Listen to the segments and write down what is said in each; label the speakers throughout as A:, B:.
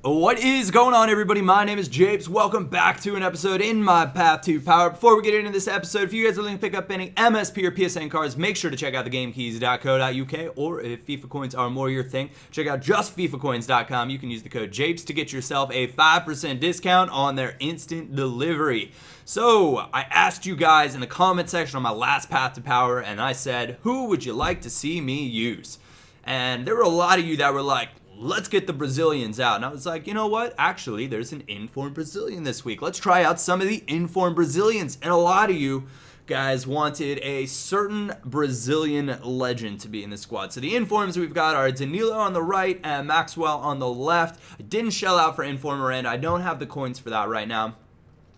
A: What is going on, everybody? My name is Japes. Welcome back to an episode in my path to power. Before we get into this episode, if you guys are looking to pick up any MSP or PSN cards, make sure to check out thegamekeys.co.uk, or if FIFA coins are more your thing, check out justfifacoins.com. You can use the code Japes to get yourself a 5% discount on their instant delivery. So, I asked you guys in the comment section on my last path to power, and I said, who would you like to see me use? And there were a lot of you that were like, let's get the Brazilians out. And I was like, you know what? Actually, there's an informed Brazilian this week. Let's try out some of the informed Brazilians. And a lot of you guys wanted a certain Brazilian legend to be in the squad. So the informs we've got are Danilo on the right and Maxwell on the left. I didn't shell out for inform Miranda. I don't have the coins for that right now.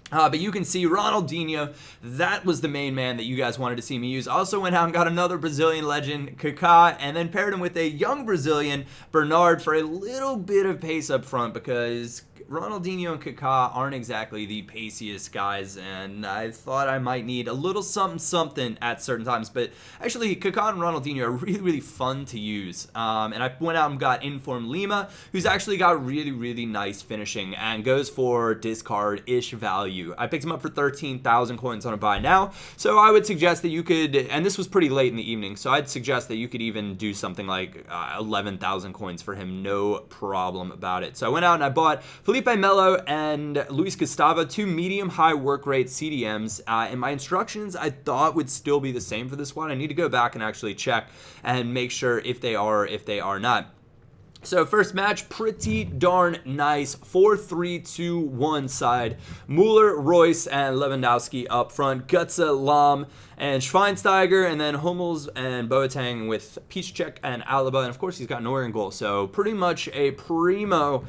A: But you can see Ronaldinho, that was the main man that you guys wanted to see me use. Also went out and got another Brazilian legend, Kaká, and then paired him with a young Brazilian, Bernard, for a little bit of pace up front because Ronaldinho and Kaká aren't exactly the paciest guys, and I thought I might need a little something at certain times. But actually, Kaká and Ronaldinho are really fun to use. And I went out and got Inform Lima, who's actually got really nice finishing and goes for discard-ish value. I picked him up for 13,000 coins on a buy now, so I would suggest that you could, and this was pretty late in the evening, so I'd suggest that you could even do something like 11,000 coins for him, no problem about it. So I went out and I bought Felipe Melo and Luis Gustavo, two medium-high work rate CDMs, and my instructions I thought would still be the same for this one. I need to go back and actually check and make sure if they are not. So first match, pretty darn nice, 4-3-2-1 side. Mueller, Royce, and Lewandowski up front. Götze, Lahm, and Schweinsteiger, and then Hummels and Boateng with Piszczek and Alaba, and of course he's got Neuer in goal. So pretty much a primo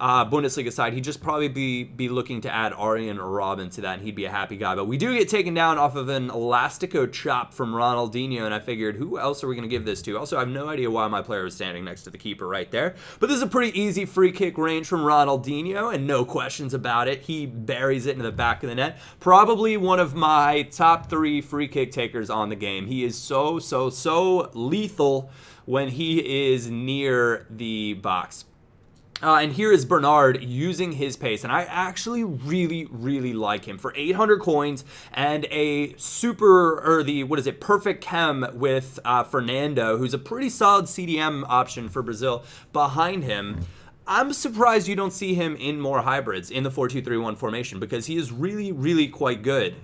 A: Bundesliga side. He'd just probably be looking to add Arjen Robben to that, and he'd be a happy guy. But we do get taken down off of an Elastico chop from Ronaldinho, and I figured, who else are we going to give this to? Also, I have no idea why my player was standing next to the keeper right there. But this is a pretty easy free kick range from Ronaldinho, and no questions about it. He buries it into the back of the net. Probably one of my top 3 free kick takers on the game. He is so lethal when he is near the box. And here is Bernard using his pace, and I actually really like him. For 800 coins and a perfect chem with Fernando, who's a pretty solid CDM option for Brazil behind him. I'm surprised you don't see him in more hybrids in the 4-2-3-1 formation because he is really quite good.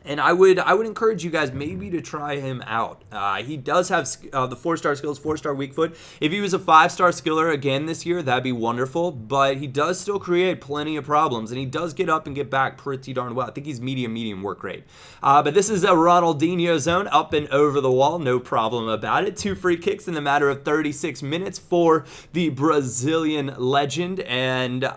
A: And I would encourage you guys maybe to try him out. He does have the 4-star skills, 4-star weak foot. If he was a 5-star skiller again this year, that'd be wonderful. But he does still create plenty of problems, and he does get up and get back pretty darn well. I think he's medium work rate. But this is a Ronaldinho zone, up and over the wall, no problem about it. 2 free kicks in the matter of 36 minutes for the Brazilian legend, and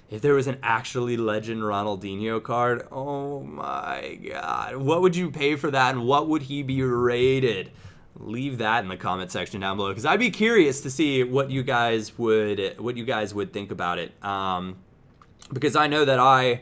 A: if there was an actually legend Ronaldinho card, oh my god, what would you pay for that, and what would he be rated? Leave that in the comment section down below, because I'd be curious to see what you guys would think about it. Because I know that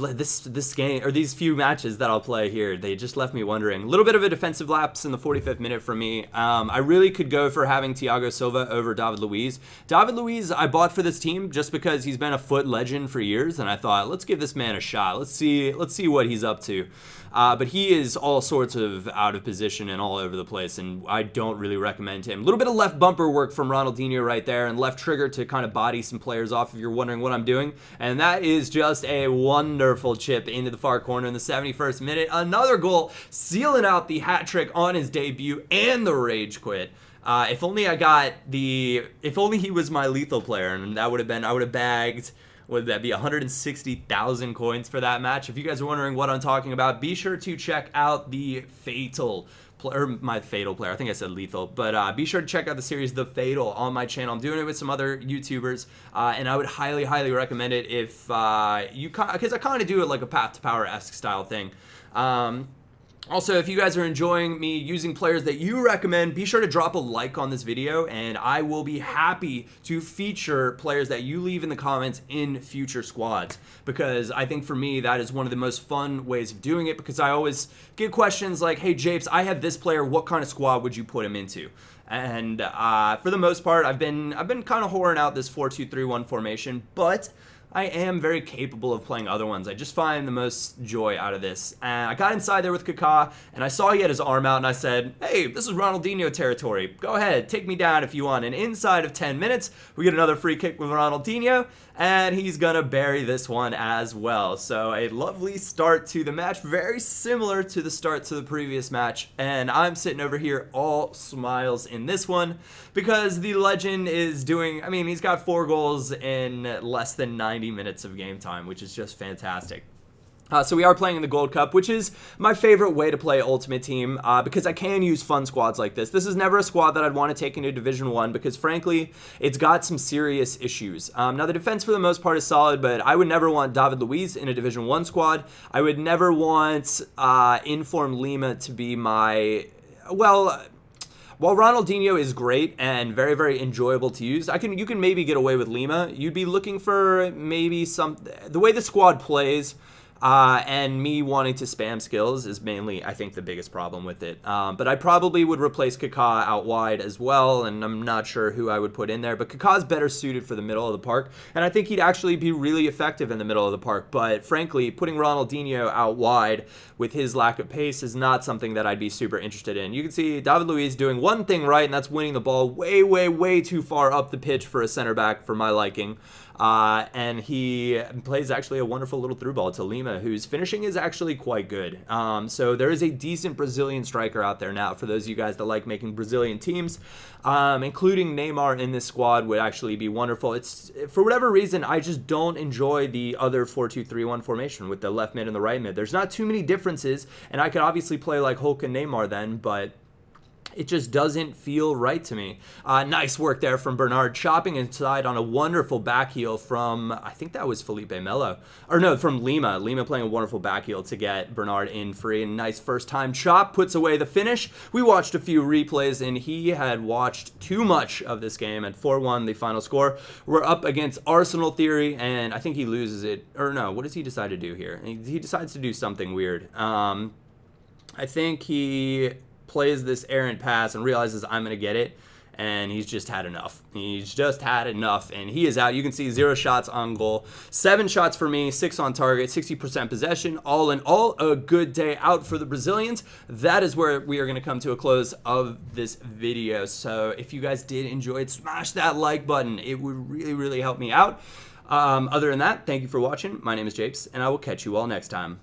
A: this game, or these few matches that I'll play here, they just left me wondering. A little bit of a defensive lapse in the 45th minute for me. I really could go for having Thiago Silva over David Luiz. David Luiz I bought for this team just because he's been a foot legend for years, and I thought, let's give this man a shot. Let's see what he's up to. But he is all sorts of out of position and all over the place, and I don't really recommend him. A little bit of left bumper work from Ronaldinho right there, and left trigger to kind of body some players off if you're wondering what I'm doing. And that is just a wonderful chip into the far corner in the 71st minute. Another goal, sealing out the hat trick on his debut and the rage quit. If only he was my lethal player, and I would have bagged, would that be 160,000 coins for that match? If you guys are wondering what I'm talking about, be sure to check out the Fatal, or my Fatal player. I think I said lethal, but be sure to check out the series The Fatal on my channel. I'm doing it with some other YouTubers, and I would highly recommend it if because I kind of do it like a Path to Power-esque style thing. Also, if you guys are enjoying me using players that you recommend, be sure to drop a like on this video, and I will be happy to feature players that you leave in the comments in future squads, because I think for me that is one of the most fun ways of doing it, because I always get questions like, hey Japes, I have this player, what kind of squad would you put him into? And for the most part, I've been kind of whoring out this 4-2-3-1 formation, but I am very capable of playing other ones. I just find the most joy out of this. And I got inside there with Kaká, and I saw he had his arm out, and I said, hey, this is Ronaldinho territory. Go ahead, take me down if you want. And inside of 10 minutes, we get another free kick with Ronaldinho, and he's going to bury this one as well. So a lovely start to the match, very similar to the start to the previous match. And I'm sitting over here all smiles in this one because the legend is doing, I mean, he's got 4 goals in less than 90 minutes of game time, which is just fantastic. So we are playing in the Gold Cup, which is my favorite way to play Ultimate Team because I can use fun squads like this. This is never a squad that I'd want to take into Division 1 because, frankly, it's got some serious issues. Now, the defense for the most part is solid, but I would never want David Luiz in a Division 1 squad. I would never want Inform Lima to be my, well, while Ronaldinho is great and very, very enjoyable to use, you can maybe get away with Lima. You'd be looking for maybe the way the squad plays. And me wanting to spam skills is mainly, I think, the biggest problem with it. But I probably would replace Kaká out wide as well, and I'm not sure who I would put in there. But Kaká's better suited for the middle of the park, and I think he'd actually be really effective in the middle of the park. But frankly, putting Ronaldinho out wide with his lack of pace is not something that I'd be super interested in. You can see David Luiz doing one thing right, and that's winning the ball way, way, way too far up the pitch for a center back for my liking. And he plays actually a wonderful little through ball to Lima, whose finishing is actually quite good. So there is a decent Brazilian striker out there now for those of you guys that like making Brazilian teams. Including Neymar in this squad would actually be wonderful. It's, for whatever reason, I just don't enjoy the other 4-2-3-1 formation with the left mid and the right mid. There's not too many differences, and I could obviously play like Hulk and Neymar then, but it just doesn't feel right to me. Nice work there from Bernard, chopping inside on a wonderful back heel from, I think that was Felipe Melo. Or no, from Lima. Lima playing a wonderful back heel to get Bernard in free. And nice first time chop, puts away the finish. We watched a few replays, and he had watched too much of this game. At 4-1, the final score. We're up against Arsenal Theory, and I think he loses it. Or no, what does he decide to do here? He decides to do something weird. I think he plays this errant pass and realizes I'm going to get it, and he's just had enough. He's just had enough, and he is out. You can see 0 shots on goal, 7 shots for me, 6 on target, 60% possession. All in all, a good day out for the Brazilians. That is where we are going to come to a close of this video. So if you guys did enjoy it, smash that like button. It would really, really help me out. Other than that, thank you for watching. My name is Japes, and I will catch you all next time.